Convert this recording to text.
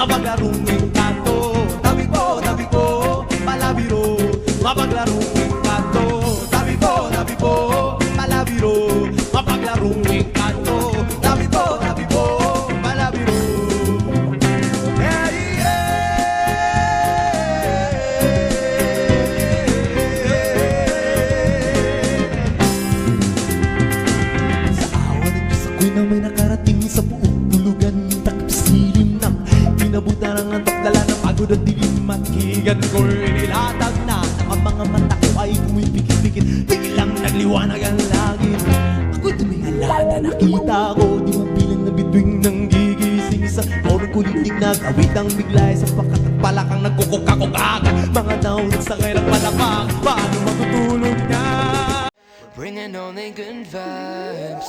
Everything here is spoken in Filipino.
mapaglarong engkanto. Tabi ko, palabiro, mapaglarong engkanto. Tabi ko, palabiro, mapaglarong engkanto. Tabi ko, palabiro. Ako'y na may nakarating sa buong bulugan. Takip silim ng pinabutan ng antok, dala ng pagod at dilim. Makigan ko'y nilatag na ang mga mata ko ay kumipikit-pikit. Biglang nagliwanag ang langit. Ako'y tumingalada, nakita ko di mabilang na bituing ng gigising. Isang orong kulitig nag-awit ang biglay sa pagkatagpalakang nagkukukakukaka. Mga daon sa kaya ng palapang, paano matutulog na? Bringing only good vibes.